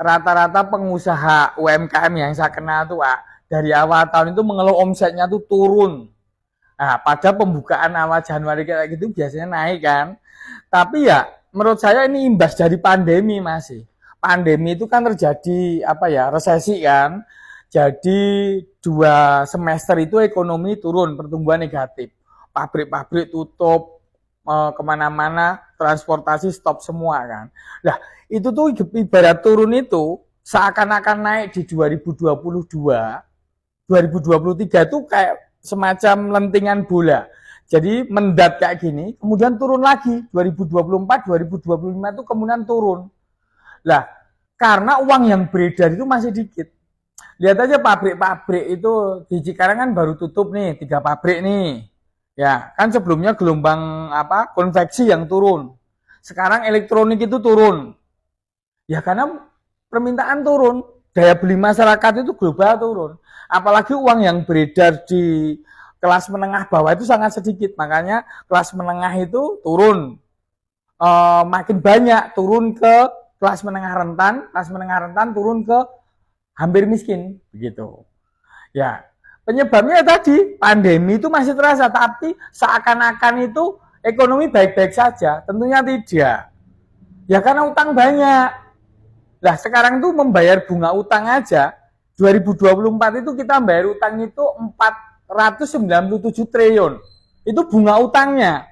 rata-rata pengusaha UMKM yang saya kenal tuh, dari awal tahun itu mengeluh omsetnya tuh turun. Nah, pada pembukaan awal Januari kayak gitu biasanya naik kan. Tapi ya menurut saya ini imbas dari pandemi masih. Pandemi itu kan terjadi resesi kan. Jadi 2 semester itu ekonomi turun, pertumbuhan negatif. Pabrik-pabrik tutup, kemana-mana, transportasi stop semua kan. Nah, itu tuh ibarat turun itu seakan-akan naik di 2022, 2023 itu kayak semacam lentingan bola. Jadi mendat kayak gini, kemudian turun lagi 2024, 2025 itu kemudian turun. Lah, karena uang yang beredar itu masih dikit. Lihat aja pabrik-pabrik itu di Cikarang kan baru tutup nih, 3 pabrik nih. Ya, kan sebelumnya gelombang konveksi yang turun. Sekarang elektronik itu turun. Ya karena permintaan turun, daya beli masyarakat itu global turun. Apalagi uang yang beredar di kelas menengah bawah itu sangat sedikit, makanya kelas menengah itu turun. Makin banyak turun ke kelas menengah rentan turun ke hampir miskin, begitu. Ya, penyebabnya tadi pandemi itu masih terasa, tapi seakan-akan itu ekonomi baik-baik saja, tentunya tidak. Ya karena utang banyak. Lah sekarang tuh membayar bunga utang aja 2024 itu kita bayar utang itu 497 triliun. Itu bunga utangnya.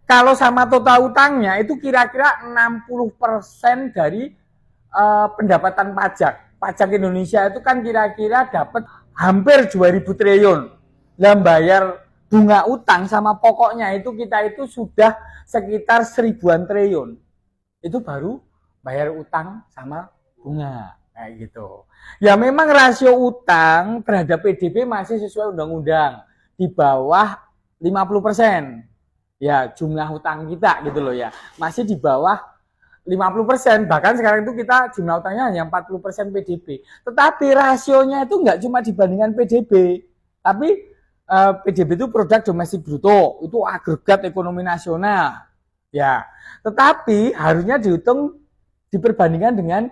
Kalau sama total utangnya itu kira-kira 60% dari pendapatan pajak. Pajak Indonesia itu kan kira-kira dapat hampir 2000 triliun. Dan bayar bunga utang sama pokoknya itu kita itu sudah sekitar 1000-an triliun. Itu baru bayar utang sama bunga kayak gitu. Ya memang rasio utang terhadap PDB masih sesuai undang-undang di bawah 50%. Ya jumlah utang kita gitu loh ya. Masih di bawah 50%, bahkan sekarang itu kita jumlah utangnya hanya 40% PDB. Tetapi rasionya itu nggak cuma dibandingkan PDB, tapi PDB itu produk domestik bruto, itu agregat ekonomi nasional. Ya, tetapi harusnya dihitung diperbandingkan dengan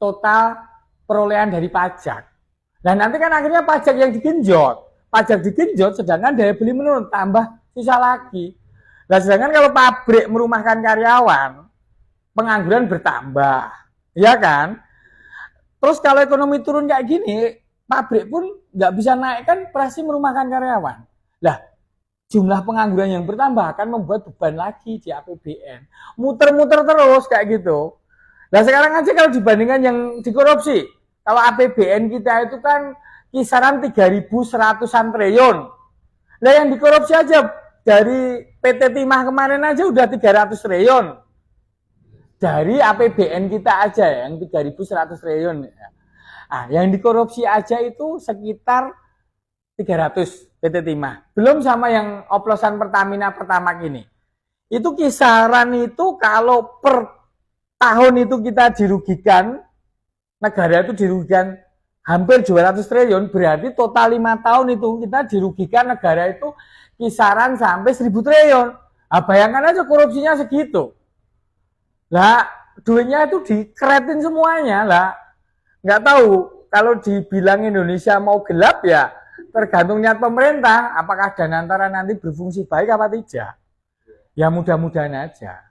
total perolehan dari pajak. Dan nanti kan akhirnya pajak yang digenjot, sedangkan daya beli menurun, tambah susah lagi. Nah, sedangkan kalau pabrik merumahkan karyawan, pengangguran bertambah, ya kan? Terus kalau ekonomi turun kayak gini, pabrik pun nggak bisa naik kan, pasti merumahkan karyawan. Lah, jumlah pengangguran yang bertambah akan membuat beban lagi di APBN. Muter-muter terus kayak gitu. Nah sekarang aja kalau dibandingkan yang dikorupsi, kalau APBN kita itu kan kisaran 3.100-an triliun. Nah yang dikorupsi aja dari PT Timah kemarin aja udah 300 triliun. Dari APBN kita aja yang 3.100 triliun. Nah, yang dikorupsi aja itu sekitar 300 PT Timah. Belum sama yang oplosan Pertamina Pertamax ini. Itu kisaran itu kalau per tahun itu kita dirugikan, negara itu dirugikan hampir 200 triliun, berarti total 5 tahun itu kita dirugikan negara itu kisaran sampai 1000 triliun. Nah, bayangkan aja korupsinya segitu. Lah, duitnya itu dikeretin semuanya lah. Nggak tahu kalau dibilang Indonesia mau gelap ya tergantung niat pemerintah, apakah dana antara nanti berfungsi baik apa tidak. Ya mudah-mudahan aja.